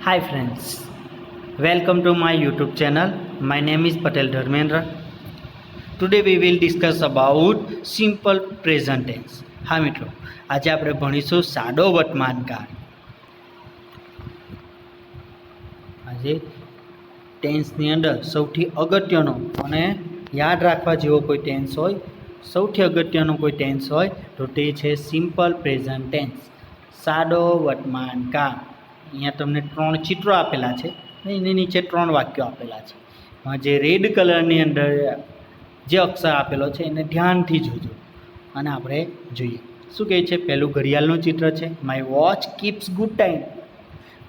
Hi friends, welcome to my YouTube channel. My name is Patel Dharmendra. Today we will discuss about simple present tense. હા મિત્રો, આજે આપણે ભણીશું સાદો વર્તમાનકાળ. આજે ટેન્સની અંદર સૌથી અગત્યનો અને યાદ રાખવા જેવો કોઈ ટેન્સ હોય, સૌથી અગત્યનો કોઈ ટેન્સ હોય તો તે છે સિમ્પલ પ્રેઝન્ટ ટેન્સ, સાદો વર્તમાનકાળ. અહીંયા તમને 3 ચિત્રો આપેલા છે, એની નીચે 3 વાક્યો આપેલા છે. જે રેડ કલરની અંદર જે અક્ષર આપેલો છે એને ધ્યાનથી જોજો અને આપણે જોઈએ શું કહે છે. પહેલું ઘડિયાળનું ચિત્ર છે. My watch keeps good time.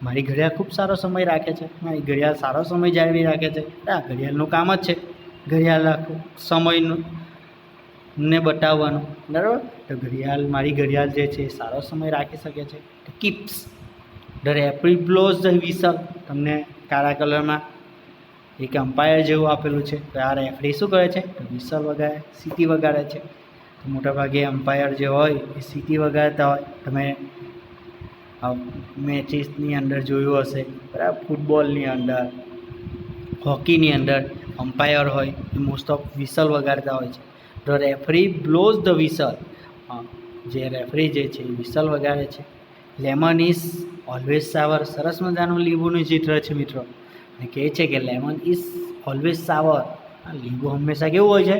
મારી ઘડિયાળ ખૂબ સારો સમય રાખે છે, મારી ઘડિયાળ સારો સમય જાળવી રાખે છે. આ ઘડિયાળનું કામ જ છે ઘડિયાળ રાખવું, સમયનું ને બતાવવાનું, બરાબર. તો મારી ઘડિયાળ જે છે એ સારો સમય રાખી શકે છે. Keeps. The referee blows the whistle. તમને કાળા કલરમાં એક અમ્પાયર જેવું આપેલું છે. તો આ રેફરી શું કરે છે? તો વિસલ વગાડે, સીટી વગાડે છે. તો મોટાભાગે અમ્પાયર જે હોય એ સીટી વગાડતા હોય. તમે મેચીસની અંદર જોયું હશે, બરાબર. ફૂટબોલની અંદર, હોકીની અંદર અમ્પાયર હોય એ મોસ્ટ ઓફ વિસલ વગાડતા હોય છે. The referee blows the whistle. જે રેફરી જે છે એ વિસલ વગાડે છે. લેમન ઇઝ ઓલવેઝ સાવર. સરસ મજાનું લીંબુનું ચિત્ર છે મિત્રો, અને કહે છે કે લેમન ઇઝ ઓલવેઝ સાવર. લીંબુ હંમેશા કેવું હોય છે?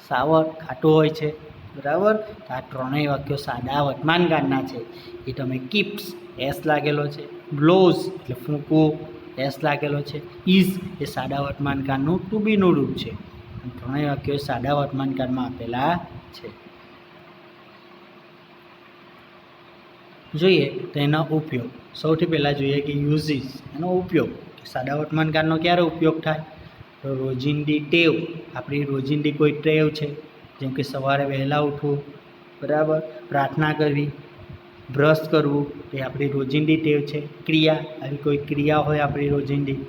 સાવર, ખાટું હોય છે, બરાબર. આ ત્રણેય વાક્યો સાદા વર્તમાનકાળના છે. એ તમે કીપ્સ, એસ લાગેલો છે. બ્લોઝ એટલે ફૂંકવું, એસ લાગેલો છે. ઇઝ એ સાદા વર્તમાનકાળનું ટુ બીનું રૂપ છે. ત્રણેય વાક્યો સાદા વર્તમાનકાળમાં આપેલા છે. જોઈએ તો એનો ઉપયોગ. સૌથી પહેલાં જોઈએ કે યુઝિસ, એનો ઉપયોગ. સાદા વર્તમાનકાળનો ક્યારે ઉપયોગ થાય? તો રોજિંદી ટેવ, આપણી રોજિંદી કોઈ ટેવ છે, જેમ કે સવારે વહેલા ઉઠવું, બરાબર, પ્રાર્થના કરવી, બ્રશ કરવું, એ આપણી રોજિંદી ટેવ છે. ક્રિયા, આવી કોઈ ક્રિયા હોય આપણી રોજિંદી,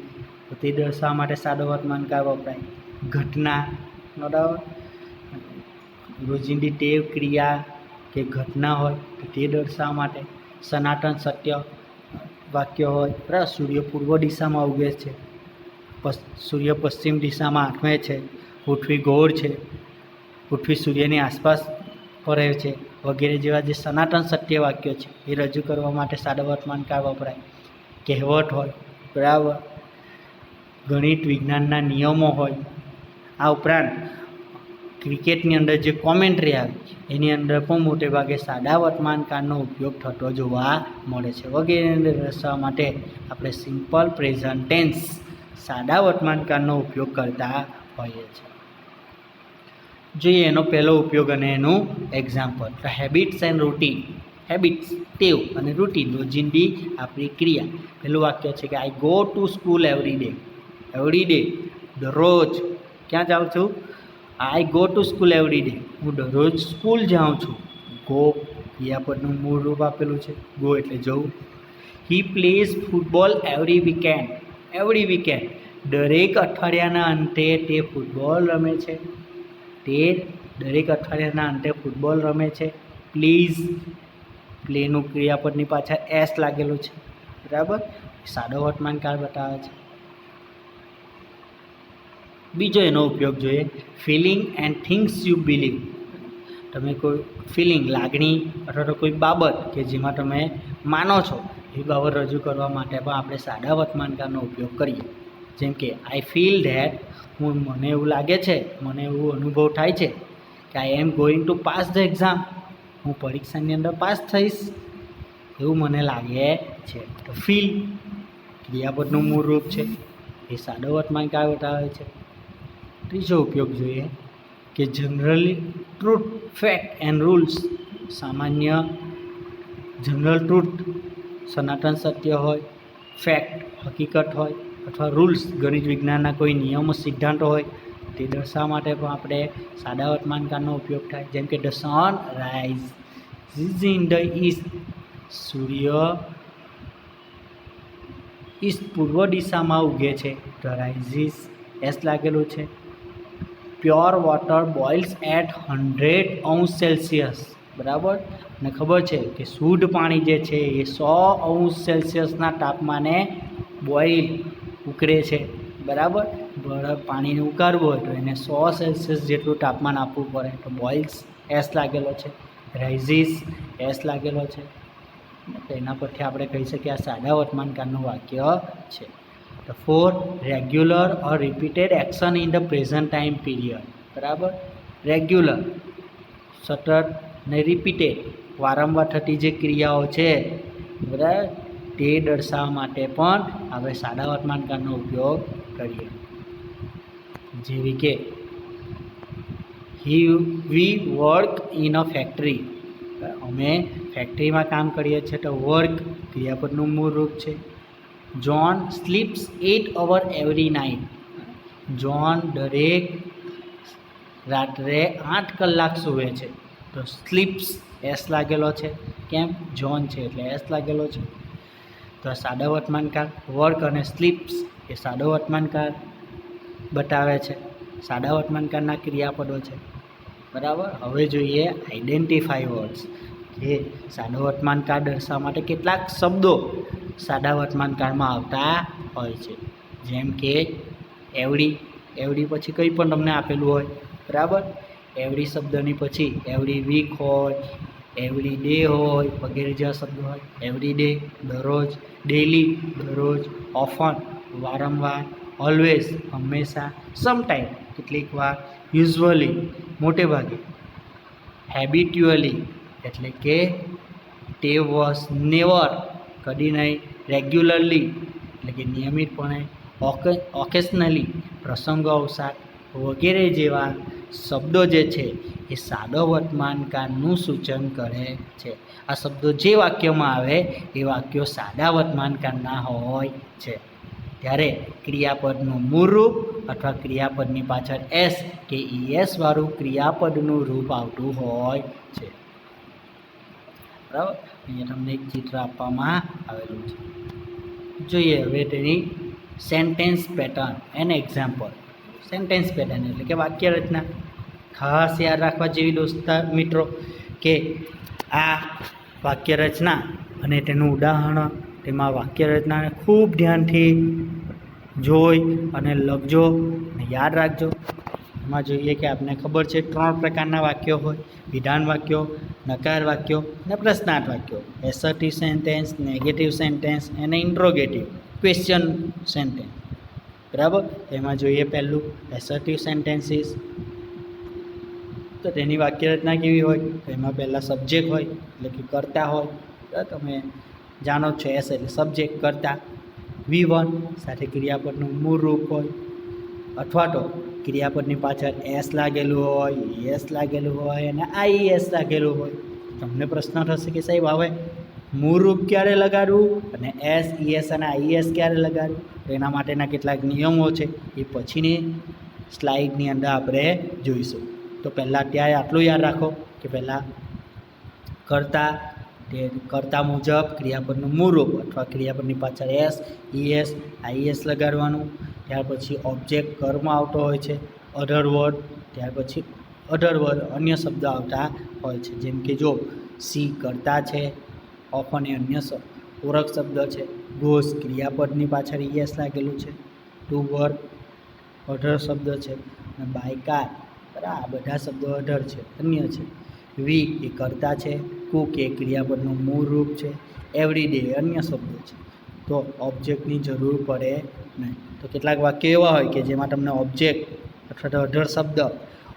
તો તે દર્શાવવા માટે સાદો વર્તમાનકાળ વપરાય. ઘટના, બરાબર, રોજિંદી ટેવ, ક્રિયા કે ઘટના હોય તો તે દર્શાવવા માટે. સનાતન સત્ય વાક્ય હોય, બરાબર. સૂર્ય પૂર્વ દિશામાં ઉગે છે, સૂર્ય પશ્ચિમ દિશામાં આથમે છે, પૃથ્વી ગોળ છે, પૃથ્વી સૂર્યની આસપાસ ફરે છે, વગેરે જેવા જે સનાતન સત્ય વાક્યો છે એ રજૂ કરવા માટે સાદો વર્તમાનકાળ વપરાય. કહેવત હોય, બરાબર, ગણિત વિજ્ઞાનના નિયમો હોય. આ ઉપરાંત ક્રિકેટની અંદર જે કોમેન્ટ્રી આવે એની અંદર પણ મોટે ભાગે સાદા વર્તમાનકાળનો ઉપયોગ થતો જોવા મળે છે. વગેરે દર્શાવવા માટે આપણે સિમ્પલ પ્રેઝન્ટ ટેન્સ, સાદા વર્તમાનકાળનો ઉપયોગ કરતા હોઈએ છીએ. જોઈએ એનો પહેલો ઉપયોગ અને એનું એક્ઝામ્પલ. તો હેબિટ્સ એન્ડ રૂટીન. હેબિટ્સ, ટેવ, અને રૂટીન, રોજિંદી આપણી ક્રિયા. પહેલું વાક્ય છે કે I go to school every day. Every day, દરરોજ. ક્યાં જાઉં છું? I go to school every day. હું દરરોજ સ્કૂલ જાઉં છું. ગો ક્રિયાપદનું મૂળ રૂપ આપેલું છે, ગો એટલે જવું. હી plays football every weekend. Every weekend, દરેક અઠવાડિયાના અંતે તે ફૂટબોલ રમે છે. તે દરેક અઠવાડિયાના અંતે ફૂટબોલ રમે છે. પ્લીઝ, પ્લેનું ક્રિયાપદની પાછળ એસ લાગેલું છે, બરાબર. સાદો વર્તમાનકાળ બતાવે છે. બીજો એનો ઉપયોગ જોઈએ. Feeling and things you believe. તમે કોઈ ફિલિંગ, લાગણી અથવા તો કોઈ બાબત કે જેમાં તમે માનો છો એ બાબત રજૂ કરવા માટે પણ આપણે સાદા વર્તમાનકાળનો ઉપયોગ કરીએ. જેમ કે આઈ ફીલ ધેટ, મને એવું લાગે છે, મને એવું અનુભવ થાય છે કે I am going to pass the exam. હું પરીક્ષાની અંદર પાસ થઈશ એવું મને લાગે છે. તો ફીલ ક્રિયાપદનું મૂળ રૂપ છે, એ સાદો વર્તમાનકાળ બતાવે છે. ત્રીજો ઉપયોગ જોઈએ કે generally truth, fact and rules. સામાન્ય જનરલ ટ્રુથ, સનાતન સત્ય હોય, ફેક્ટ, હકીકત હોય, અથવા રૂલ્સ, ગણિત વિજ્ઞાનના કોઈ નિયમો, સિદ્ધાંતો હોય, તે દર્શાવવા માટે પણ આપણે સાદા વર્તમાનકાળનો ઉપયોગ થાય. જેમ કે the sun rise in the East. Surya East, પૂર્વ દિશામાં ઉગે છે. ધ રાઇઝિસ, એસ લાગેલું છે. પ્યોર વોટર બોઇલ્સ એટ 100 અંશ સેલ્સિયસ. બરાબર. ને ખબર છે કે શુદ્ધ પાણી જે છે એ 100°C તાપમાને બોઇલ ઉકળે છે, બરાબર. બરફ પાણીને ઉકાળવું હોય તો એને 100°C જેટલું તાપમાન આપવું પડે. તો બોઇલ્સ એસ લાગેલો છે, રાઇઝિસ એસ લાગેલો છે. તો એના પરથી આપણે કહી શકીએ આ સાદા વર્તમાનકાળનું વાક્ય છે. તો 4 regular or repeated action in the present time period, બરાબર. રેગ્યુલર સતત ને રિપીટેડ વારંવાર થતી જે ક્રિયાઓ છે, બરાબર, તે દર્શાવવા માટે પણ આપણે સાદા વર્તમાનકાળનો ઉપયોગ કરીએ. જેવી કે વી વર્ક ઇન અ ફેક્ટરી, અમે ફેક્ટરીમાં કામ કરીએ છીએ. તો વર્ક ક્રિયાપદનું મૂળ રૂપ છે. John sleeps 8 hours every night, John દરેક રાત્રે 8 કલાક સૂવે છે. તો સ્લીપ્સ એસ લાગેલો છે, કેમ? જ્હોન છે એટલે એસ લાગેલો છે. તો સાદા વર્તમાનકાળ વર્ક અને સ્લીપ્સ એ સાદો વર્તમાનકાળ બતાવે છે, સાદા વર્તમાનકાળના ક્રિયાપદો છે, બરાબર. હવે જોઈએ આઈડેન્ટિફાઈ વર્ડ્સ, કે સાદા વર્તમાનકાળ દર્શાવવા માટે કેટલાક શબ્દો સાદા વર્તમાનકાળમાં આવતા હોય છે. જેમ કે એવડી, એવડી પછી કંઈ પણ તમને આપેલું હોય, બરાબર. એવડી શબ્દની પછી એવડી વીક હોય, એવરી ડે હોય, વગેરે જેવા શબ્દો હોય. એવરી ડે દરરોજ, ડેલી દરરોજ, ઓફન વારંવાર, ઓલવેઝ હંમેશા, સમટાઈમ કેટલીક વાર, યુઝ્યુઅલી મોટે ભાગે, હેબિટ્યુઅલી એટલે કે ટેવ વશ, નેવર કદી નહીં, રેગ્યુલરલી એટલે કે નિયમિતપણે, ઓકેશનલી પ્રસંગો અવસાર વગેરે જેવા શબ્દો જે છે એ સાદો વર્તમાનકાળનું સૂચન કરે છે. આ શબ્દો જે વાક્યમાં આવે એ વાક્યો સાદા વર્તમાનકાળના હોય છે. ત્યારે ક્રિયાપદનું મૂળ રૂપ અથવા ક્રિયાપદની પાછળ એસ કે ઈએસ વાળું ક્રિયાપદનું રૂપ આવતું હોય છે, બરાબર. અહીંયા તમને એક ચિત્ર આપવામાં આવેલું છે. જોઈએ હવે તેની sentence pattern an example. Sentence pattern એટલે કે વાક્ય રચના. ખાસ યાદ રાખવા જેવી દોસ્તા મિત્રો કે આ વાક્ય રચના અને તેનું ઉદાહરણ, તેમાં વાક્ય રચનાને ખૂબ ધ્યાનથી જોઈ અને લખજો અને યાદ રાખજો. એમાં જોઈએ કે આપને ખબર છે 3 પ્રકારના વાક્યો હોય: વિધાન વાક્યો, નકાર વાક્યો અને પ્રશ્નાર્થ વાક્યો. એસર્ટિવ સેન્ટેન્સ, નેગેટિવ સેન્ટેન્સ અને ઇન્ટ્રોગેટિવ ક્વેશ્ચન સેન્ટેન્સ, બરાબર. એમાં જોઈએ પહેલું એસર્ટિવ સેન્ટેન્સીસ. તો તેની વાક્ય રચના કેવી હોય? તો એમાં પહેલાં સબ્જેક્ટ હોય એટલે કે કર્તા હોય. તો તમે જાણો છો એસ એટલે સબ્જેક્ટ, કર્તા. V1 સાથે ક્રિયાપદનું મૂળ રૂપ હોય, અથવા તો ક્રિયાપદની પાછળ એસ લાગેલું હોય, એસ લાગેલું હોય અને આઈએસ લાગેલું હોય. તમને પ્રશ્ન થશે કે સાહેબ હવે મૂળ રૂપ ક્યારે લગાડવું અને એસ, ઈએસ અને આઈએસ ક્યારે લગાડવું? તો એના માટેના કેટલાક નિયમો છે, એ પછીની સ્લાઇડની અંદર આપણે જોઈશું. તો પહેલાં ત્યાં આટલું યાદ રાખો કે પહેલાં કર્તા, તે કર્તા મુજબ ક્રિયાપદનું મૂળ રૂપ અથવા ક્રિયાપદની પાછળ એસ, ઈએસ, આઈએસ લગાડવાનું. ત્યાર પછી ઓબ્જેક્ટ કર્મ આવતો હોય છે, અધર વર્ડ. ત્યાર પછી અધર વર્ડ અન્ય શબ્દ આવતા હોય છે. જેમ કે જો સી કર્તા છે, ઓફન એ અન્ય પૂરક શબ્દ છે, ગોઝ ક્રિયાપદની પાછળ ઈએસ લાગેલું છે, ટુ વર્ક અધર શબ્દ છે, અને બાય કાર, બરાબર, આ બધા શબ્દો અધર છે, અન્ય છે. વી એ કર્તા છે, કુક એ ક્રિયાપદનું મૂળ રૂપ છે, એવરી ડે અન્ય શબ્દો છે. તો ઓબ્જેક્ટની જરૂર પડે નહીં. તો કેટલાક વાક્યો એવા હોય કે જેમાં તમને ઓબ્જેક્ટ અથવા તો અધર શબ્દ,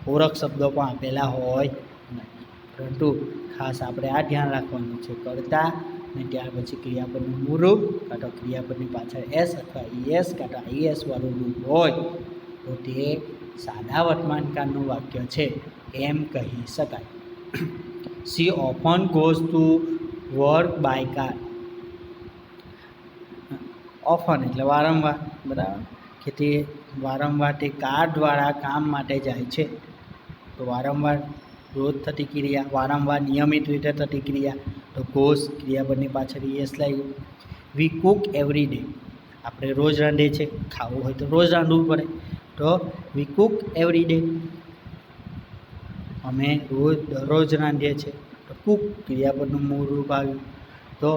પૂરક શબ્દો પણ આપેલા હોય નહીં. પરંતુ ખાસ આપણે આ ધ્યાન રાખવાનું છે, કર્તા અને ત્યાર પછી ક્રિયાપદનું મૂળ રૂપ કાં તો ક્રિયાપદની પાછળ એસ અથવા ઈએસ કાં તો આઈએસ વાળું રૂપ હોય તો તે સાદા વર્તમાનકાળનું વાક્ય છે એમ કહી શકાય. She often goes to work by car. Often એટલે વારંવાર, બરાબર, કે તે વારંવાર તે કાર દ્વારા કામ માટે જાય છે. તો વારંવાર રોજ થતી ક્રિયા, વારંવાર નિયમિત રીતે થતી ક્રિયા. તો ગોઝ ક્રિયાપદની પાછળ ઈએસ લાગ્યું. વી કુક એવરી ડે, આપણે રોજ રાંધીએ છીએ, ખાવું હોય તો રોજ રાંધવું પડે. તો વી કુક એવરી ડે, અમે રોજ દરરોજ રાંધીએ છીએ. તો કુક ક્રિયાપદનું મૂળ રૂપ આવ્યું. તો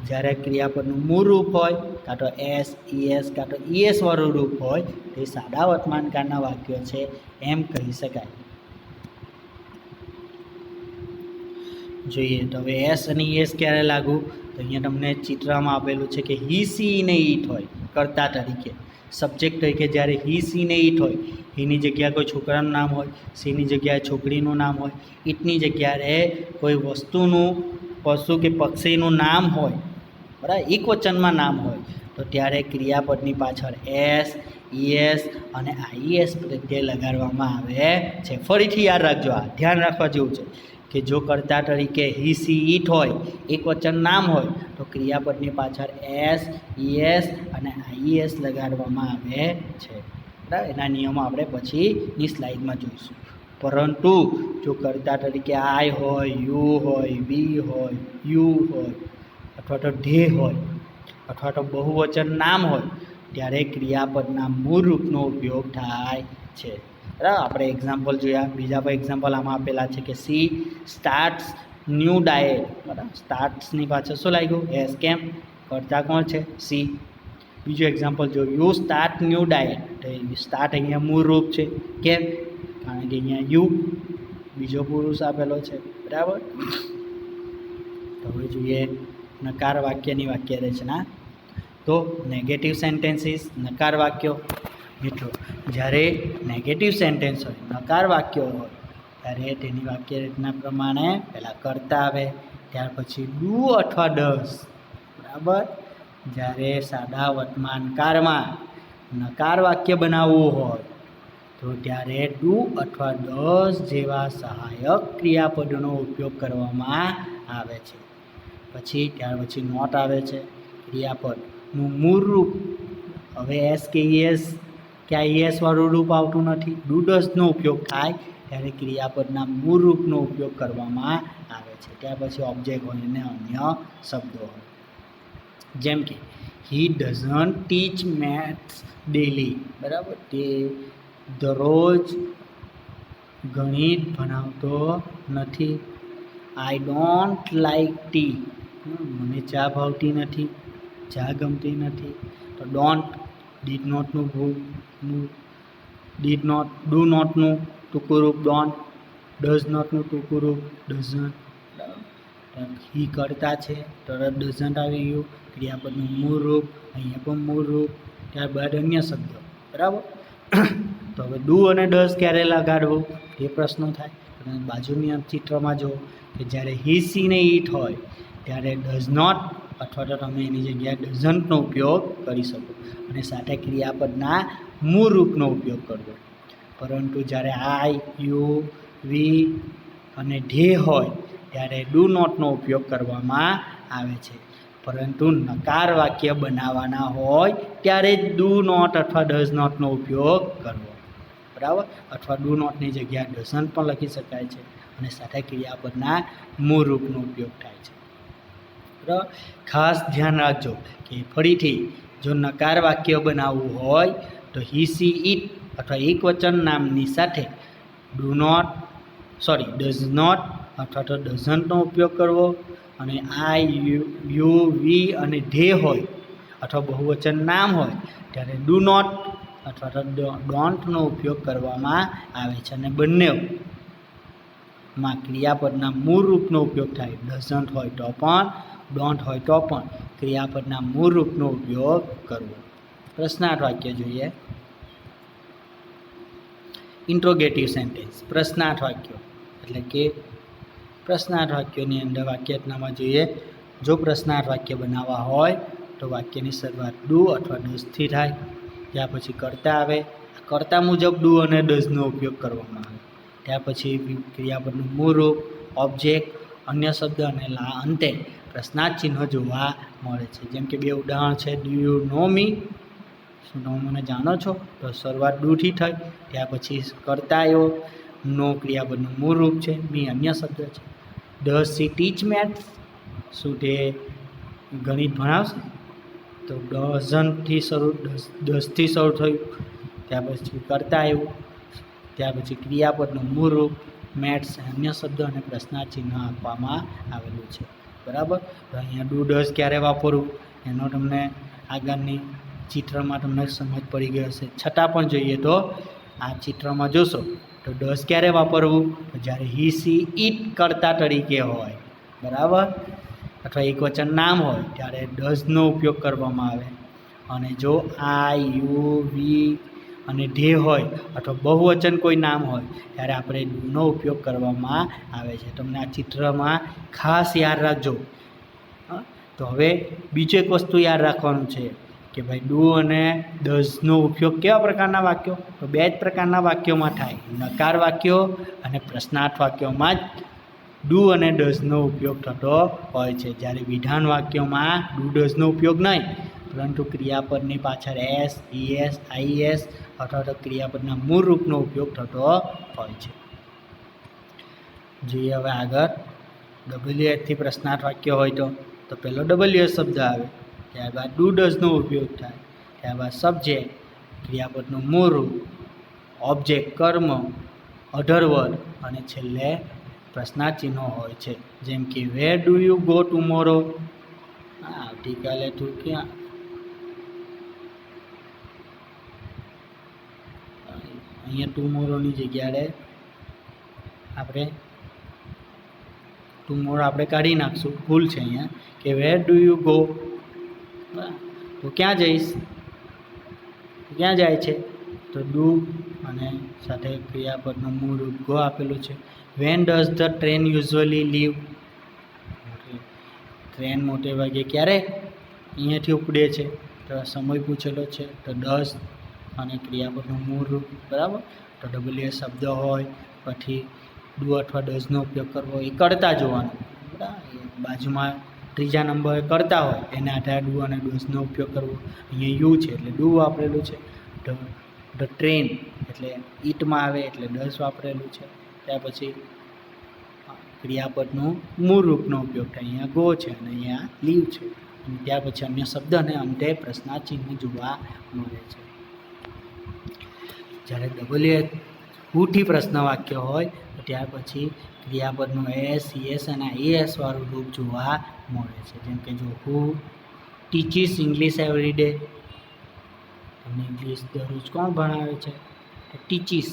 જ્યારે ક્રિયાપદનું મૂળ રૂપ હોય કાં તો એસ ઈએસ કાં તો ઈએસ વાળું રૂપ હોય તે સાદા વર્તમાનકાળના વાક્યો છે એમ કહી શકાય. જોઈએ તો હવે એસ અને ઈએસ ક્યારે લાગુ, તો અહીંયા તમને ચિત્રમાં આપેલું છે કે હી સી ને ઈટ હોય કર્તા તરીકે, સબ્જેક્ટ તરીકે જ્યારે હી સી ને ઈટ હોય, હીની જગ્યાએ કોઈ છોકરાનું નામ હોય, સીની જગ્યાએ છોકરીનું નામ હોય, ઈટની જગ્યાએ કોઈ વસ્તુનું પશુ કે પક્ષીનું નામ હોય, બરાબર, એક વચનમાં નામ હોય, તો ત્યારે ક્રિયાપદની પાછળ એસ ઈએસ અને આઈએસ પ્રત્યય લગાડવામાં આવે છે. ફરીથી યાદ રાખજો, આ ધ્યાન રાખવા જેવું છે કે જો કર્તા તરીકે હી સી ઈટ હોય, એક વચન નામ હોય, તો ક્રિયાપદની પાછળ એસ ઈએસ અને આઈએસ લગાડવામાં આવે છે. બરાબર, એના નિયમો આપણે પછીની સ્લાઇડમાં જોઈશું. પરંતુ જો કર્તા તરીકે આઈ હોય, યુ હોય, વી હોય, યુ હોય અથવા તો ધ્યેય હોય અથવા તો બહુવચન નામ હોય ત્યારે ક્રિયાપદના મૂળ રૂપનો ઉપયોગ થાય છે. બરાબર, આપણે એક્ઝામ્પલ જોયા, બીજા પણ એક્ઝામ્પલ આમાં આપેલા છે કે સી સ્ટાર્ટ્સ ન્યૂ ડાયટ. બરાબર, સ્ટાર્ટ્સની પાછળ શું લાગ્યું? એસ. કેમ? કર્તા કોણ છે? સી. બીજું એક્ઝામ્પલ જો યુ સ્ટાર્ટ ન્યૂ ડાયટ, તો સ્ટાર્ટ અહીંયા મૂળ રૂપ છે. કેમ? કારણ કે અહીંયા યુ બીજો પુરુષ આપેલો છે. બરાબર, તો હવે જોઈએ નકાર વાક્યની વાક્ય રચના. તો નેગેટિવ સેન્ટેન્સીસ, નકાર વાક્યો. મિત્રો, જ્યારે નેગેટિવ સેન્ટેન્સ હોય, નકાર વાક્યો હોય, ત્યારે તેની વાક્ય રચના પ્રમાણે પહેલાં કર્તા આવે, ત્યાર પછી ડુ અથવા ડઝ. બરાબર, જ્યારે સાદા વર્તમાનકાળમાં નકાર વાક્ય બનાવવું હોય તો ત્યારે ડુ અથવા ડઝ જેવા સહાયક ક્રિયાપદોનો ઉપયોગ કરવામાં આવે છે. ત્યાર પછી નોટ આવે છે. ક્રિયાપદનું મૂળ રૂપ, હવે એસ કે ઈએસ કે આઈએસ વાળું રૂપ આવતું નથી, ડુ ડઝનો ઉપયોગ થાય ત્યારે ક્રિયાપદના મૂળ રૂપનો ઉપયોગ કરવામાં આવે છે. ત્યાર પછી ઓબ્જેક્ટ હોય અને અન્ય શબ્દો હોય, જેમ કે હી ડઝન્ટ ટીચ મેથ્સ ડેલી. બરાબર, તે દરરોજ ગણિત ભણાવતો નથી. આઈ ડોન્ટ લાઈક ટી, મને ચા ભાવતી નથી, ચા ગમતી નથી. તો ડોન્ટ, ડીડ નોટનું ડુ નોટનું ટૂંકું રૂપ ડોન્ટ, ડઝ નોટનું ટૂંકું રૂપ ડઝન્ટ. હી કરતા છે, તરત ડઝન્ટ આવી ગયું, ક્રિયાપદનું મૂળ રૂપ, અહીંયા પણ મૂળ રૂપ, ત્યારબાદ અન્ય શબ્દો. બરાબર, તો હવે ડુ અને ડઝ ક્યારે લગાડવું એ પ્રશ્ન થાય. અને બાજુની ચિત્રમાં જુઓ કે જ્યારે હી સી ને ઈટ હોય ત્યારે ડઝ નોટ અથવા તો તમે એની જગ્યાએ ડઝન્ટનો ઉપયોગ કરી શકો અને સાથે ક્રિયાપદના મૂળ રૂપનો ઉપયોગ કરવો. પરંતુ જ્યારે આઈ, યુ, વી અને ધ્યેય હોય ત્યારે ડુ નોટનો ઉપયોગ કરવામાં આવે છે. પરંતુ નકાર વાક્ય બનાવવાના હોય ત્યારે જ ડુ નોટ અથવા ડઝ નોટનો ઉપયોગ કરવો. બરાબર, અથવા ડુ નોટની જગ્યાએ ડઝન્ટ પણ લખી શકાય છે અને સાથે ક્રિયાપદના મૂળ રૂપનો ઉપયોગ થાય છે. બરાબર, ખાસ ધ્યાન રાખજો કે ફરીથી જો નકાર વાક્ય બનાવવું હોય તો હી સી ઈટ અથવા એક વચન નામની સાથે ડઝ નોટ અથવા તો ડઝન્ટનો ઉપયોગ કરવો. અને આઈ, યુ, વી અને ધ્યેય હોય અથવા બહુવચન નામ હોય ત્યારે ડુ નોટ અથવા તો ડોન્ટનો ઉપયોગ કરવામાં આવે છે. અને બંનેમાં ક્રિયાપદના મૂળ રૂપનો ઉપયોગ થાય. ડઝન્ટ હોય તો પણ, ડોન્ટ હોય તો પણ ક્રિયાપદના મૂળ રૂપનો ઉપયોગ કરવો. પ્રશ્નાર્થ વાક્ય જોઈએ. ઇન્ટ્રોગેટિવ સેન્ટેન્સ, પ્રશ્નાર્થ વાક્યો એટલે કે પ્રશ્નાર્થ વાક્યોની અંદર વાક્યરચનામાં જોઈએ. જો પ્રશ્નાર્થ વાક્ય બનાવવા હોય તો વાક્યની શરૂઆત ડુ અથવા ડઝથી થાય. ત્યાર પછી કર્તા આવે, કર્તા મુજબ ડુ અને ડઝનો ઉપયોગ કરવામાં આવે. ત્યાર પછી ક્રિયાપદનું મૂળ રૂપ, ઓબ્જેક્ટ, અન્ય શબ્દ અને અંતે પ્રશ્નાર્થ ચિહ્ન જોવા મળે છે. જેમ કે બે ઉદાહરણ છે. ડુ યુ નો મી, શું તમે મને જાણો છો? તો શરૂઆત ડુથી થઈ, ત્યાર પછી કર્તા આવ્યો, નો ક્રિયાપદનું મૂળ રૂપ છે, મી અન્ય શબ્દ છે. ડઝ સી ટીચ મેથ્સ, શું તે ગણિત ભણાવશે? તો ડઝન્ટથી ડઝથી શરૂ થયું, ત્યાર પછી કર્તા આવ્યું, ત્યાર પછી ક્રિયાપદનું મૂળ રૂપ મેટ્સ અન્ય શબ્દો અને પ્રશ્નાર્થ ચિહ્ન આપવામાં આવેલું છે. બરાબર. તો અહીંયા ડુ ડઝ ક્યારે વાપરવું એનો તમને આગળની ચિત્રમાં તમને સમજ પડી ગઈ હશે. છતાં પણ જોઈએ તો આ ચિત્રમાં જોશો તો ડઝ ક્યારે વાપરવું, તો જ્યારે હી સી ઇટ કર્તા તરીકે હોય, બરાબર, અથવા એકવચન નામ હોય ત્યારે ડઝનો ઉપયોગ કરવામાં આવે. અને જો આઈ, યુ, વી અને ધે હોય અથવા બહુવચન કોઈ નામ હોય ત્યારે આપણે ડુનો ઉપયોગ કરવામાં આવે છે. તમને આ ચિત્રમાં ખાસ યાદ રાખજો. તો હવે બીજી એક વસ્તુ યાદ રાખવાનું છે કે ભાઈ ડુ અને ડઝનો ઉપયોગ કેવા પ્રકારના વાક્યો, તો બે જ પ્રકારના વાક્યોમાં થાય, નકાર વાક્યો અને પ્રશ્નાર્થ વાક્યોમાં જ ડુ અને ડઝનો ઉપયોગ થતો હોય છે. જ્યારે વિધાન વાક્યોમાં ડુ ડઝનો ઉપયોગ નહીં, પરંતુ ક્રિયાપદની પાછળ એસ, ઈએસ, આઈએસ અથવા તો ક્રિયાપદના મૂળ રૂપનો ઉપયોગ થતો હોય છે. જોઈએ હવે આગળ ડબલ્યુએચથી પ્રશ્નાર્થ વાક્ય હોય તો પહેલો ડબલ્યુએચ શબ્દ આવે, ત્યારબાદ ડુ ડઝનો ઉપયોગ થાય, ત્યારબાદ સબ્જેક્ટ, ક્રિયાપદનું મૂળ રૂપ, ઓબ્જેક્ટ કર્મ, અધર વર્ડ અને છેલ્લે પ્રશ્નાર્થ ચિહ્નો હોય છે. જેમ કે where do you go tomorrow, આવતીકાલે તું ક્યાં, અહીંયા ટુમોરોની જગ્યાએ આપણે ટુમોરો આપણે કાઢી નાખશું, ભૂલ છે અહીંયા કે વેર ડુ યુ ગો, તો ક્યાં જઈશ, ક્યાં જાય છે, તો ડુ અને સાથે ક્રિયાપદનું મૂળ રૂપ ગો આપેલું છે. When does the train usually leave, train મોટે ભાગે ક્યારે અહીંયાથી ઉપડે છે, તો સમય પૂછેલો છે, તો ડઝ અને ક્રિયાપદનું મૂળ રૂપ, બરાબર. તો ડબલ્યુએચ શબ્દ હોય પછી ડુ અથવા ડઝનો ઉપયોગ કરવો એ કરતા જોવાનું, બરાબર. બાજુમાં ત્રીજા નંબરે કરતા હોય એને આધારે ડુ અને ડઝનો ઉપયોગ કરવો. અહીંયા યુ છે એટલે ડુ વાપરેલું છે, ધ ટ્રેન એટલે ઈટમાં આવે એટલે ડઝ વાપરેલું છે. ત્યાર પછી ક્રિયાપદનું મૂળ રૂપનો ઉપયોગ થાય, અહીંયા ગો છે અને અહીંયા લીવ છે. અને ત્યાર પછી અન્ય શબ્દ અને અંતે પ્રશ્નાર્થ ચિહ્ન જોવા મળે છે. જ્યારે ડબલ્યુએચ હુથી પ્રશ્ન વાક્ય હોય તો ત્યાર પછી ક્રિયાપદનું એસ, સીએસ અને આઈએસ વાળું રૂપ જોવા મળે છે. જેમ કે જો હુ ટીચીસ ઇંગ્લિશ એવરી ડે, તમને ઇંગ્લિશ દરરોજ કોણ ભણાવે છે, તો ટીચીસ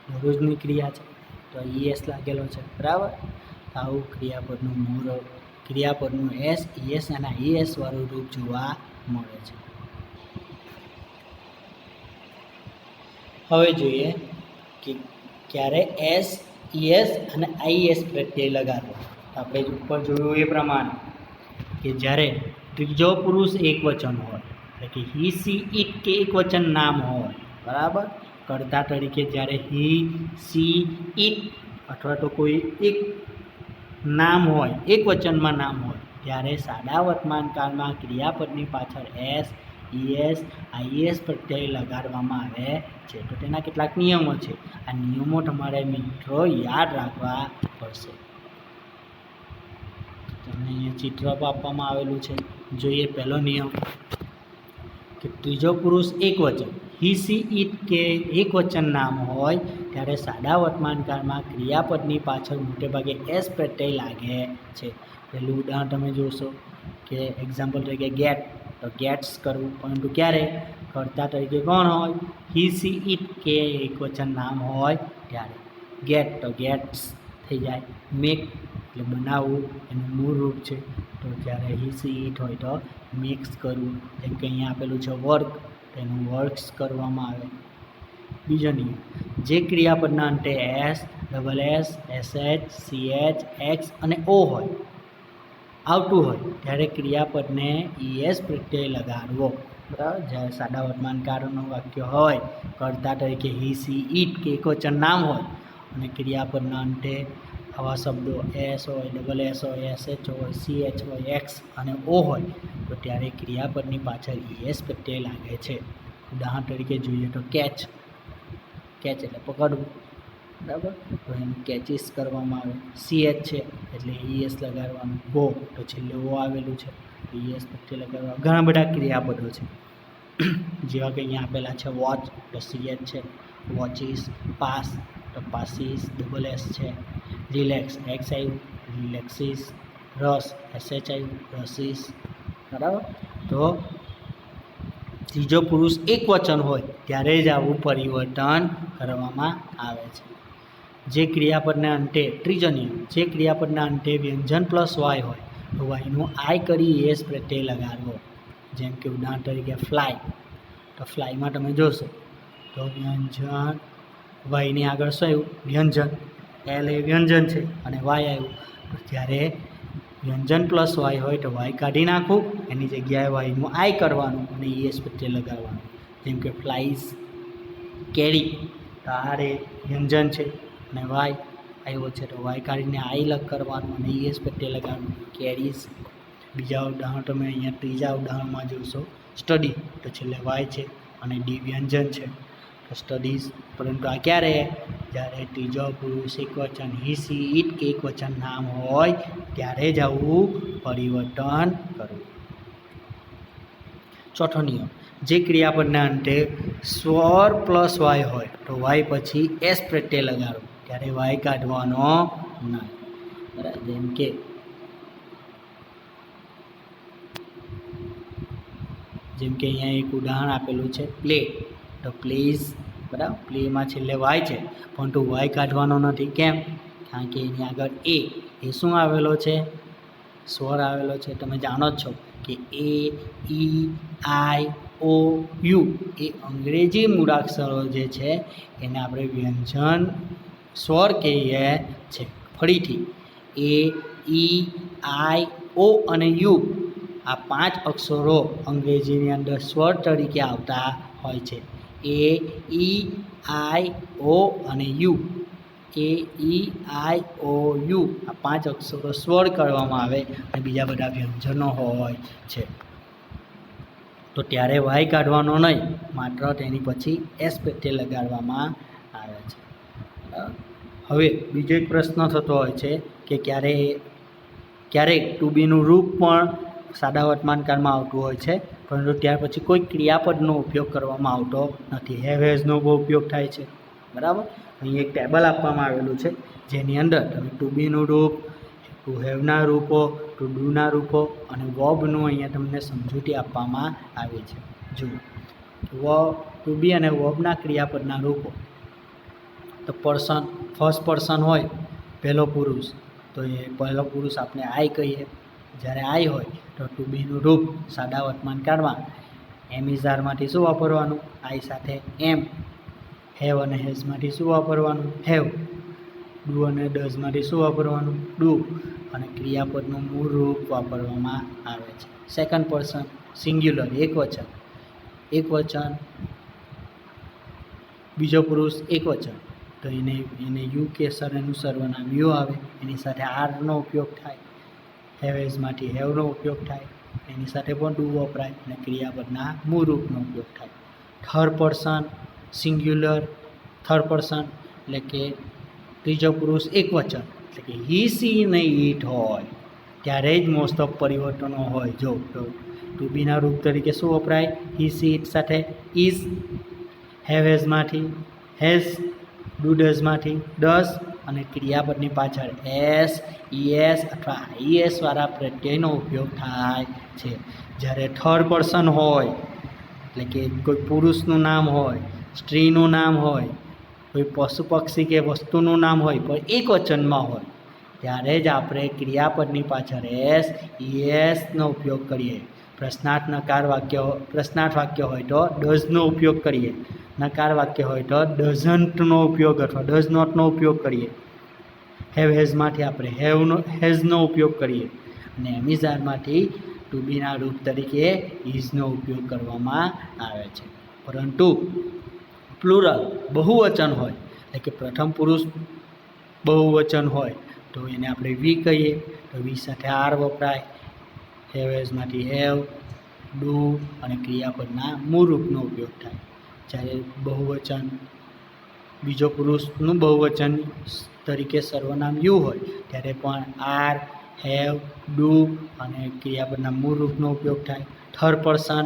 દરરોજની ક્રિયા છે તો ઈએસ લાગેલો છે, બરાબર. આવું ક્રિયાપદનું એસ, ઈએસ અને આઈએસ વાળું રૂપ જોવા મળે છે. હવે જોઈએ કે ક્યારે એસ, ઈએસ અને આઈએસ પ્રત્યય લગાડવો. આપણે ઉપર જોયું એ પ્રમાણે કે જ્યારે ત્રીજો પુરુષ એકવચન હોય એટલે કે હી, સી, ઇટ કે એકવચન નામ હોય, બરાબર. કર્તા તરીકે જ્યારે હી, સી, ઇટ અથવા તો કોઈ એક નામ હોય, એકવચનમાં નામ હોય ત્યારે સાદા વર્તમાનકાળમાં ક્રિયાપદની પાછળ એસ, ઈએસ, આઈએસ પ્રત્યય લગાડવામાં આવે છે. તો તેના કેટલાક નિયમો છે. આ નિયમો તમારે મિત્રો યાદ રાખવા પડશે. તમને અહીંયા ચિત્ર આપવામાં આવેલું છે. જોઈએ પહેલો નિયમ કે ત્રીજો પુરુષ એકવચન હી, સી, ઇટ કે એકવચન નામ હોય ત્યારે સાદા વર્તમાનકાળમાં ક્રિયાપદની પાછળ મોટે ભાગે એસ પ્રત્યય લાગે છે. પહેલું ઉદાહરણ તમે જોશો કે એક્ઝામ્પલ તરીકે ગેટ, તો ગેટ્સ કરવું, પરંતુ ક્યારે કર્તા તરીકે કોણ હોય, હી, સી, ઇટ કે એકવચન નામ હોય ત્યારે. ગેટ તો ગેટ્સ થઈ જાય. મેક એટલે બનાવવું એનું મૂળ રૂપ છે, તો જ્યારે હી, સી, ઇટ હોય તો મેક્સ કરવું. જેમ કે અહીંયા આપેલું છે વર્ક, તો એનું વર્ક્સ કરવામાં આવે. બીજો નિયમ, જે ક્રિયાપદના અંતે S, double S, SH, CH, x અને ઓ હોય આવતું હોય ત્યારે ક્રિયાપદને ઈએસ પ્રત્યય લગાડવો, બરાબર. જ્યારે સાદા વર્તમાનકાળનું વાક્ય હોય, કર્તા તરીકે હી, સી, ઇટ કે એકવચન નામ હોય અને ક્રિયાપદના અંતે આવા શબ્દો એસ હોય, ડબલ એસ હોય, એસએચ હોય, સીએચ હોય, એક્સ અને ઓ હોય તો ત્યારે ક્રિયાપદની પાછળ ઈએસ પ્રત્યય લાગે છે. ઉદાહરણ તરીકે જોઈએ તો કેચ, કેચ એટલે પકડવું, બરાબર. તો એનું કેચીસ કરવામાં આવે. સીએચ છે એટલે ઈએસ લગાડવાનું. ગો તો છેલ્લે ઓ આવેલું છે તો ઈએસ પ્રત્યય લગાડવાનું. ઘણા બધા ક્રિયાપદો છે જેવા કે અહીંયા આપેલા છે વોચ તો સીએચ છે, વોચીસ, પાસ તો પાસીસ ડબલ એસ છે. રિલેક્સ એક્સ આવ્યું, રિલેક્સિસ. રસ એસએચ આવ્યું, રસીસ. બરાબર. તો ત્રીજો પુરુષ એક વચન હોય ત્યારે જ આવું પરિવર્તન કરવામાં આવે છે. જે ક્રિયાપદના અંતે ત્રીજો નિયમ, જે ક્રિયાપદના અંતે વ્યંજન પ્લસ વાય હોય તો વાયનું આઈ કરી એસ પ્રત્યય લગાડવો. જેમ કે ઉદાહરણ તરીકે ફ્લાય, તો ફ્લાયમાં તમે જોશો તો વ્યંજન વાયની આગળ શું આવ્યું? વ્યંજન. એલ એ વ્યંજન છે અને વાય આવ્યું. તો જ્યારે વ્યંજન પ્લસ વાય હોય તો વાય કાઢી નાખવું, એની જગ્યાએ વાયનું આઈ કરવાનું અને એસ પ્રત્યય લગાડવાનું. જેમ કે ફ્લાઇઝ, કેરી, તો આર એ વ્યંજન છે અને વાય આવ્યો છે તો વાય કાઢીને આઈ લગ કરવાનું અને એસ પ્રત્યય લગાડવાનું. કેરીઝ. બીજા ઉદાહરણ તમે અહીંયા ત્રીજા ઉદાહરણમાં જોશો સ્ટડી, તો છેલ્લે વાય છે અને ડી વ્યંજન છે તો સ્ટડીઝ. પરંતુ આ ક્યારે? જ્યારે ત્રીજો પુરુષ એક વચન હી સી ઇટ કે એક વચન નામ હોય ત્યારે જ આવું પરિવર્તન કરવું. ચોથો નિયમ, જે ક્રિયાપદના અંતે સ્વર પ્લસ વાય હોય તો વાય પછી એસ પ્રત્યય લગાડો, ત્યારે વાય કાઢવાનો નહીં. બરાબર. જેમ કે અહીંયા એક ઉદાહરણ આપેલું છે પ્લે, તો પ્લીઝ. બરાબર. પ્લેમાં છેલ્લે વાય છે પરંતુ વાય કાઢવાનો નથી. કેમ? કારણ કે એની આગળ એ શું આવેલો છે? સ્વર આવેલો છે. તમે જાણો જ છો કે એ, ઈ, આઈ, ઓ, યુ એ અંગ્રેજી મૂળાક્ષરો જે છે એને આપણે વ્યંજન સ્વર કહીએ છે. ફરીથી એ, ઈ, આઈ, ઓ અને યુ આ 5 અક્ષરો અંગ્રેજીની અંદર સ્વર તરીકે આવતા હોય છે. એ, ઈ, આઈ, ઓ અને you. A, E, I, O, you આ 5 અક્ષરો સ્વર કરવામાં આવે અને બીજા બધા વ્યંજનો હોય છે. તો ત્યારે વાય કાઢવાનો નહીં, માત્ર તેની પછી એસ પ્રત્યય લગાડવામાં આવે છે. હવે બીજો એક પ્રશ્ન થતો હોય છે કે ક્યારેક ટુ બીનું રૂપ પણ સાદા વર્તમાનકાળમાં આવતું હોય છે પરંતુ ત્યાર પછી કોઈ ક્રિયાપદનો ઉપયોગ કરવામાં આવતો નથી. હેવ હેઝનો બહુ ઉપયોગ થાય છે. બરાબર. અહીં એક ટેબલ આપવામાં આવેલું છે જેની અંદર તમે ટુ બીનું રૂપ, ટુ હેવના રૂપો, ટુ ડુના રૂપો અને વર્બનું અહીંયા તમને સમજૂતી આપવામાં આવી છે. જુઓ, ટુ બી અને વર્બના ક્રિયાપદના રૂપો. તો પર્સન, ફર્સ્ટ પર્સન હોય પહેલો પુરુષ, તો એ પહેલો પુરુષ આપણે આઈ કહીએ. જ્યારે આઈ હોય તો ટુ બીનું રૂપ સાદા વર્તમાનકાળમાં એમ ઇઝ આરમાંથી શું વાપરવાનું? આઈ સાથે એમ. હેવ અને હેઝમાંથી શું વાપરવાનું? હેવ. ડુ અને ડઝમાંથી શું વાપરવાનું? ડુ. અને ક્રિયાપદનું મૂળ રૂપ વાપરવામાં આવે છે. સેકન્ડ પર્સન સિંગ્યુલર, એક વચન. બીજો પુરુષ એક વચન, તો એને યુ કે એનું સર્વનામ યુ આવે, એની સાથે આરનો ઉપયોગ થાય. હેવ હેઝમાંથી હેવનો ઉપયોગ થાય, એની સાથે પણ ડુ વપરાય અને ક્રિયાપદના મૂળ રૂપનો ઉપયોગ થાય. Third person singular, third person એટલે કે ત્રીજો પુરુષ એક વચન, એટલે કે હી સી ને ઈટ હોય ત્યારે જ મોસ્ટ ઓફ પરિવર્તનો હોય. જો તો ટુ બીના રૂપ તરીકે શું વપરાય? હી સી ઈટ સાથે ઇઝ, હેવ હેઝમાંથી હેઝ, ડુ ડઝમાંથી ડઝ અને ક્રિયાપદની પાછળ એસ, ઈએસ અથવા આઈએસ વાળા પ્રત્યયનો ઉપયોગ થાય છે. જ્યારે થર્ડ પર્સન હોય એટલે કે કોઈ પુરુષનું નામ હોય, સ્ત્રીનું નામ હોય, કોઈ પશુ પક્ષી કે વસ્તુનું નામ હોય પણ એક વચનમાં હોય ત્યારે જ આપણે ક્રિયાપદની પાછળ એસ, ઈએસનો ઉપયોગ કરીએ. પ્રશ્નાર્થ વાક્ય હોય તો ડઝનો ઉપયોગ કરીએ. નકાર વાક્ય હોય તો ડઝન્ટનો ઉપયોગ અથવા ડઝ નોટનો ઉપયોગ કરીએ. હેવ હેઝમાંથી આપણે હેઝનો ઉપયોગ કરીએ અને એમિઝારમાંથી ટુ બીના રૂપ તરીકે ઇઝનો ઉપયોગ કરવામાં આવે છે. પરંતુ પ્લુરલ બહુવચન હોય એટલે કે પ્રથમ પુરુષ બહુવચન હોય તો એને આપણે વી કહીએ, તો વી સાથે આર વપરાય. હેવ હેઝમાંથી હેવ, ડુ અને ક્રિયાપદના મૂળ રૂપનો ઉપયોગ થાય. જ્યારે બહુવચન બીજો પુરુષનું બહુવચન તરીકે સર્વનામ યુ હોય ત્યારે પણ આર, હેવ, ડુ અને ક્રિયાપદના મૂળ રૂપનો ઉપયોગ થાય. થર્ડ પર્સન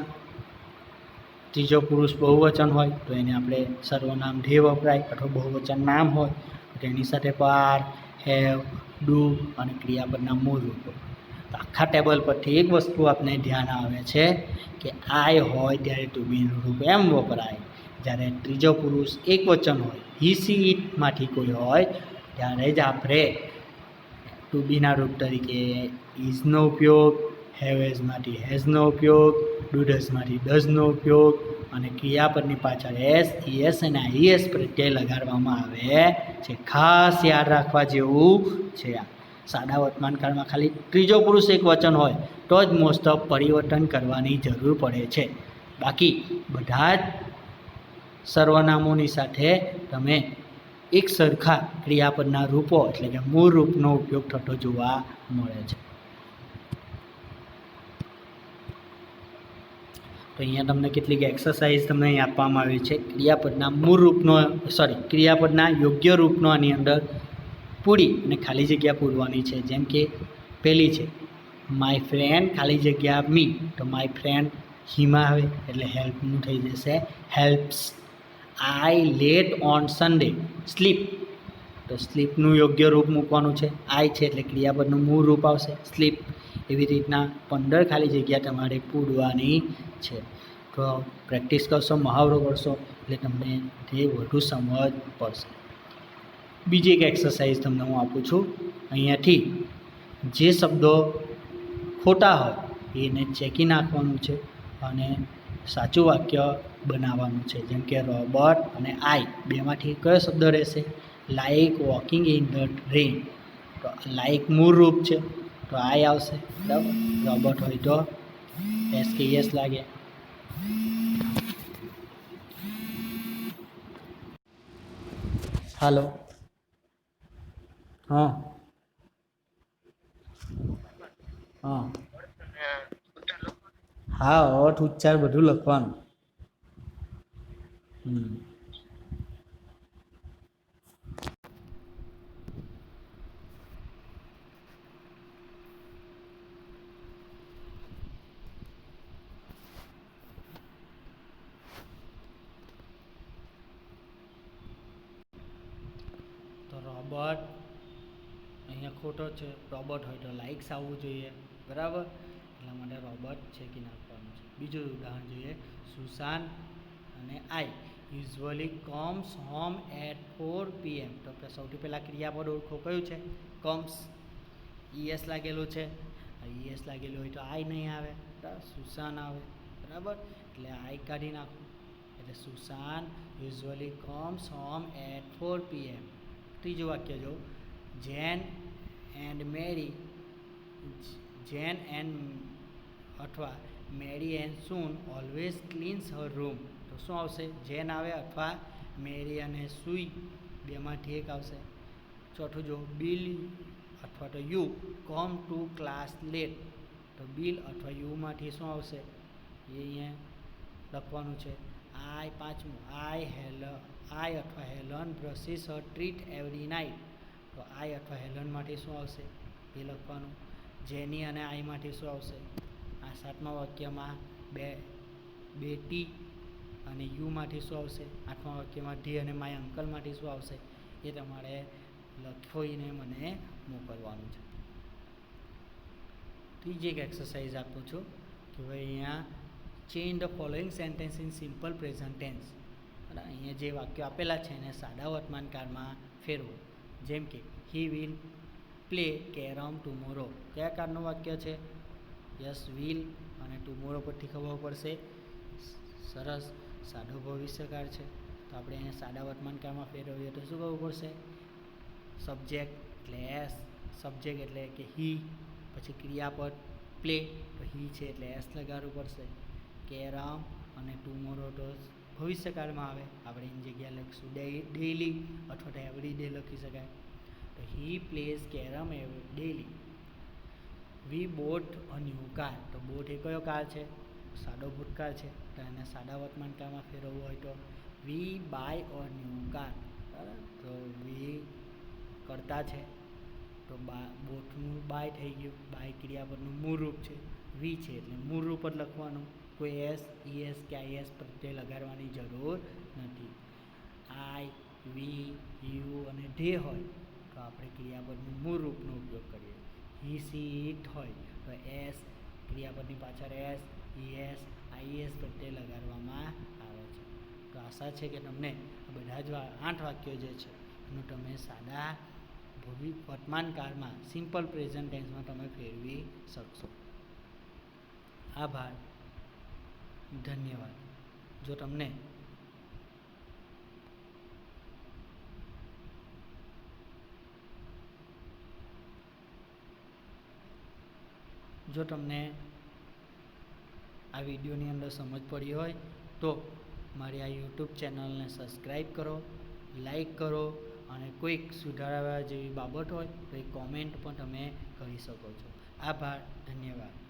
ત્રીજો પુરુષ બહુવચન હોય તો એને આપણે સર્વનામ ધ્યેય વપરાય, અથવા બહુવચન નામ હોય તો એની સાથે પર, હેવ, ડુ અને ક્રિયાપદના મૂળ રૂપો. તો આખા ટેબલ પરથી એક વસ્તુ આપણે ધ્યાન આવે છે કે આઈ હોય ત્યારે ટુ બીનું રૂપ એમ વપરાય, જ્યારે ત્રીજો પુરુષ એક વચન હોય, હી સી ઇટમાંથી કોઈ હોય ત્યારે જ આપણે ટુ બીના રૂપ તરીકે ઇઝનો ઉપયોગ, હેવ હેઝમાંથી હેઝનો ઉપયોગ, ડુ ડઝમાંથી ડઝનો ઉપયોગ અને ક્રિયાપદની પાછળ એસ, ઈએસ અને આઈએસ પ્રત્યય લગાડવામાં આવે છે. ખાસ યાદ રાખવા જેવું છે. સાદા વર્તમાનકાળમાં ખાલી ત્રીજો પુરુષ એક વચન હોય તો જ મોસ્ટ ઓફ પરિવર્તન કરવાની જરૂર પડે છે. બાકી બધા જ સર્વનામોની સાથે તમે એક સરખા ક્રિયાપદના રૂપો એટલે કે મૂળ રૂપનો ઉપયોગ થતો જોવા મળે છે. તો અહીંયા તમને કેટલીક એક્સરસાઇઝ તમને અહીં આપવામાં આવી છે. ક્રિયાપદના મૂળ રૂપનો ક્રિયાપદના યોગ્ય રૂપનો આની અંદર પૂરી અને ખાલી જગ્યા પૂરવાની છે. જેમ કે પહેલી છે માય ફ્રેન્ડ ખાલી જગ્યા મી, તો માય ફ્રેન્ડ હીમાં આવે એટલે હેલ્પનું થઈ જશે helps. I late on Sunday sleep, તો સ્લીપનું યોગ્ય રૂપ મૂકવાનું છે. આઈ છે એટલે ક્રિયાપદનું મૂળ રૂપ આવશે સ્લીપ. એવી રીતના 15 ખાલી જગ્યા તમારે પૂરવાની છે. તો પ્રેક્ટિસ કરશો, મહાવરો કરશો એટલે તમને તે વધુ સમજ પડશે. બીજી એક એક્સરસાઇઝ તમને હું આપું છું. અહીંયાથી જે શબ્દો ખોટા હોય એને ચેકી નાખવાનું છે અને સાચું વાક્ય બનાવવાનું છે. જેમ કે રોબોટ અને આઈ બેમાંથી કયો શબ્દ રહેશે? Like walking in the rain, તો લાઈક મૂળ રૂપ છે તો આઈ આવશે, બરાબર. રોબોટ હોય તો એસ કે એસ લાગે. હાલો, હા હા હા, અર્થ ઉચ્ચાર બધું લખવાનું. તો રોબોટ અહીંયા ખોટો છે. રોબોટ હોય તો લાઇક્સ આવવું જોઈએ, બરાબર. એટલા માટે રોબોટ ચેકી નાખવાનું છે. બીજું ઉદાહરણ જોઈએ. સુશાન અને I usually comes home at 4 PM, તો સૌથી પહેલાં ક્રિયાપદ ઓળખો કયું છે? કમ્સ. ઈએસ લાગેલું છે, ઈએસ લાગેલું હોય તો આઈ નહીં આવે, સુશાન આવે, બરાબર. એટલે આઈ કાઢી નાખું એટલે Susan usually comes home at 4 PM. ત્રીજું વાક્ય જો, જેન એન્ડ અથવા Mary and soon always cleans her room, તો શું આવશે? જેન આવે અથવા મેરી અને સુઈ બેમાંથી એક આવશે. ચોથું જો, બિલ અથવા તો you come to class late, તો બિલ અથવા યુમાંથી શું આવશે? એ અહીંયા લખવાનું છે. પાંચમું, આઈ અથવા Helen brushes her teeth every night, તો આઈ અથવા હેલનમાંથી શું આવશે એ લખવાનું. જેની અને આઈમાંથી શું આવશે? આ સાતમા વાક્યમાં બે ટી અને યુમાંથી શું આવશે? આઠમા વાક્યમાં ધી અને માય અંકલમાંથી શું આવશે? એ તમારે લખીને મને મોકલવાનું છે. ત્રીજી એક એક્સરસાઇઝ આપું છું કે ભાઈ અહીંયા change the following sentence in simple present tense. અહીંયા જે વાક્યો આપેલા છે એને સાદા વર્તમાનકાળમાં ફેરવો. જેમ કે he will play carrom tomorrow, કયા કાળનું વાક્ય છે? યસ, વિલ અને ટુમોરો પરથી ખબર પડશે સરસ સાદો ભવિષ્યકાળ છે. તો આપણે એને સાદા વર્તમાનકાળમાં ફેરવીએ તો શું કરવું પડશે? સબ્જેક્ટ એટલે એસ, સબ્જેક્ટ એટલે કે હી, પછી ક્રિયાપદ પ્લે તો હી છે એટલે એસ લગાડવું પડશે. કેરમ અને ટુમોરો તો ભવિષ્યકાળમાં આવે, આપણે એની જગ્યાએ લખીશું ડેઈલી અથવા તો એવરી ડે લખી શકાય. તો he plays carrom daily. We bought a new car, તો બોટ એ કયો કાર છે? સાદો ભૂતકાળ છે, તો એને સાદા વર્તમાનકાળમાં ફેરવવું હોય તો we buy a new car, બરાબર. તો વી કરતા છે તો બોટનું બાય થઈ ગયું, બાય ક્રિયાપદનું મૂળ રૂપ છે, વી છે એટલે મૂળ રૂપ જ લખવાનું. કોઈ એસ, ઈએસ કે આઈએસ પ્રત્યય લગાડવાની જરૂર નથી. આઈ, વી, યુ અને ધે હોય તો આપણે ક્રિયાપદનું મૂળ રૂપનો ઉપયોગ કરીએ. હી, સી, ઇટ હોય તો એસ, ક્રિયાપદની પાછળ એસ, ઈએસ, આઈએસ પ્રત્યય લગાડવામાં આવે છે. તો આશા છે કે તમને બધા જ 8 વાક્યો જે છે એનું તમે સાદા વર્તમાન કાળમાં સિમ્પલ પ્રેઝન્ટ ટેન્સમાં તમે ફેરવી શકશો. આભાર, ધન્યવાદ. જો તમને આ વિડીયોની અંદર સમજ પડી હોય તો મારી આ યુટ્યુબ ચેનલને સબસ્ક્રાઈબ કરો, લાઈક કરો અને કોઈક સુધારવા જેવી બાબત હોય તો એ કોમેન્ટ પણ તમે કરી શકો છો. આભાર, ધન્યવાદ.